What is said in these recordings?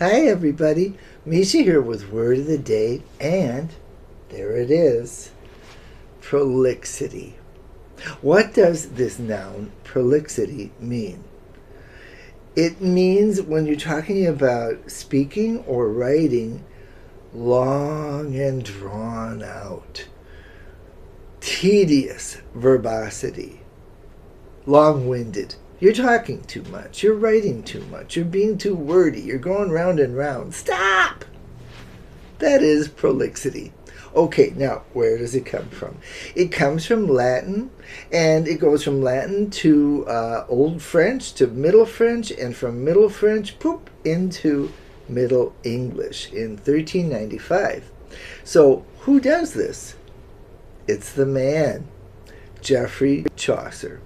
Hi everybody, Mischa here with Word of the Day, and there it is, Prolixity. What does this noun, prolixity, mean? It means when you're talking about speaking or writing long and drawn out, tedious verbosity, long-winded. You're talking too much. You're writing too much. You're being too wordy. You're going round and round. Stop! That is prolixity. Okay, now where does it come from? It comes from Latin, and it goes from Latin to Old French to Middle French, and from Middle French, poop, into Middle English in 1395. So who does this? It's the man, Geoffrey Chaucer.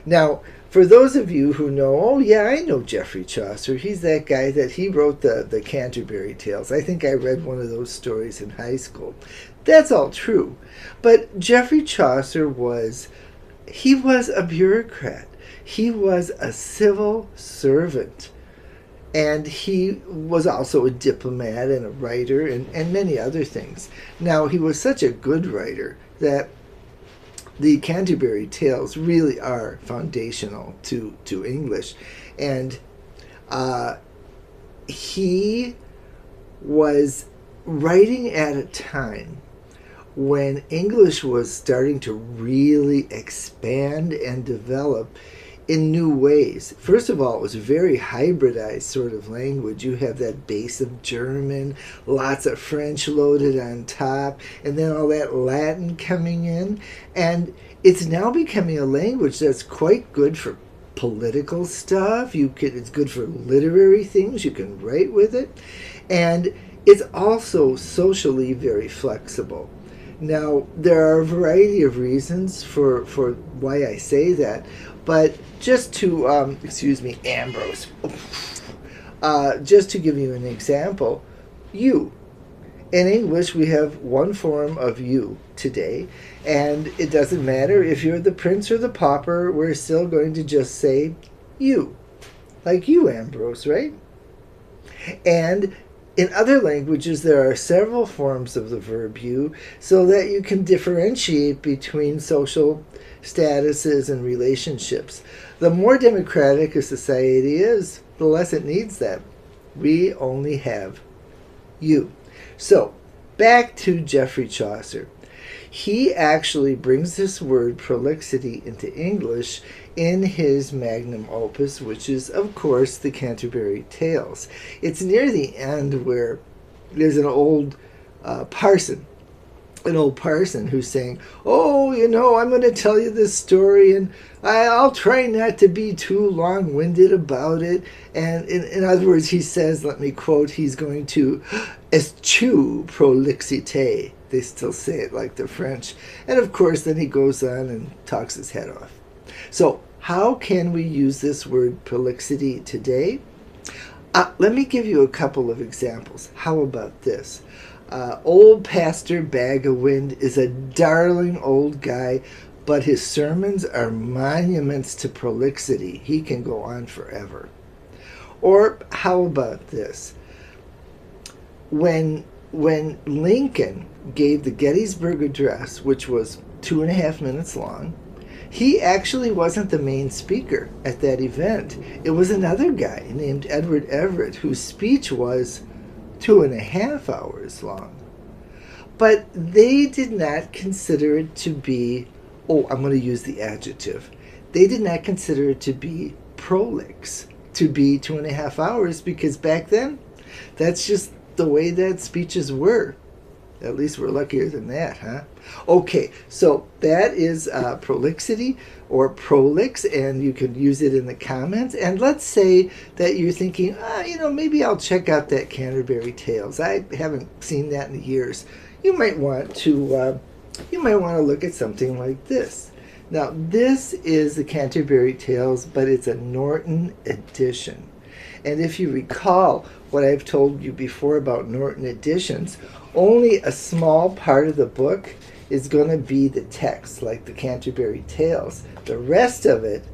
Now, for those of you who know, oh yeah, I know Geoffrey Chaucer. He's that guy that he wrote the Canterbury Tales. I think I read one of those stories in high school. That's all true. But Geoffrey Chaucer was a bureaucrat. He was a civil servant. And he was also a diplomat and a writer and many other things. Now, he was such a good writer that the Canterbury Tales really are foundational to English. And he was writing at a time when English was starting to really expand and develop in new ways. First of all, it was a very hybridized sort of language. You have that base of German, lots of French loaded on top, and then all that Latin coming in. And it's now becoming a language that's quite good for political stuff. It's good for literary things. You can write with it. And it's also socially very flexible. Now, there are a variety of reasons for why I say that, but just to, Ambrose, just to give you an example, you. In English, we have one form of you today, and it doesn't matter if you're the prince or the pauper, we're still going to just say you. Like you, Ambrose, right? And in other languages, there are several forms of the verb you, so that you can differentiate between social statuses and relationships. The more democratic a society is, the less it needs that. We only have you. So, back to Geoffrey Chaucer. He actually brings this word prolixity into English in his magnum opus, which is, of course, the Canterbury Tales. It's near the end where there's an old parson who's saying, oh, I'm going to tell you this story, and I'll try not to be too long-winded about it. And in other words, he says, let me quote, he's going to eschew prolixité. They still say it like the French. And of course, then he goes on and talks his head off. So how can we use this word prolixity today? Let me give you a couple of examples. How about this? Old Pastor Bag-o-Wind is a darling old guy, but his sermons are monuments to prolixity. He can go on forever. Or how about this? When Lincoln gave the Gettysburg Address, which was 2.5 minutes long, he actually wasn't the main speaker at that event. It was another guy named Edward Everett, whose speech was 2.5 hours long. But they did not consider it to be, I'm going to use the adjective. They did not consider it to be prolix, to be 2.5 hours, because back then, that's just the way that speeches were. At least we're luckier than that, huh? Okay, so that is prolixity or prolix, and you can use it in the comments. And let's say that you're thinking, maybe I'll check out that Canterbury Tales. I haven't seen that in years. You might want to look at something like this. Now, this is the Canterbury Tales, but it's a Norton edition. And if you recall what I've told you before about Norton editions, only a small part of the book is going to be the text, like the Canterbury Tales. The rest of it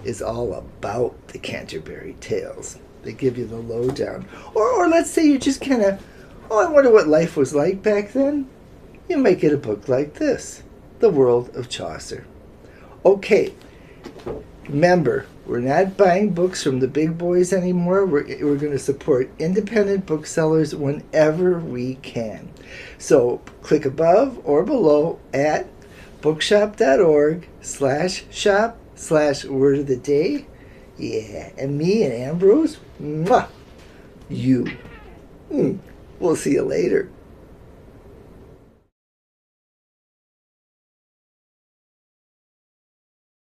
is all about the Canterbury Tales. They give you the lowdown. Or let's say you just kind of, oh, I wonder what life was like back then. You might get a book like this, The World of Chaucer. Okay, remember, we're not buying books from the big boys anymore. We're going to support independent booksellers whenever we can. So click above or below at bookshop.org/shop/word of the day. Yeah, and me and Ambrose, mwah, you. We'll see you later.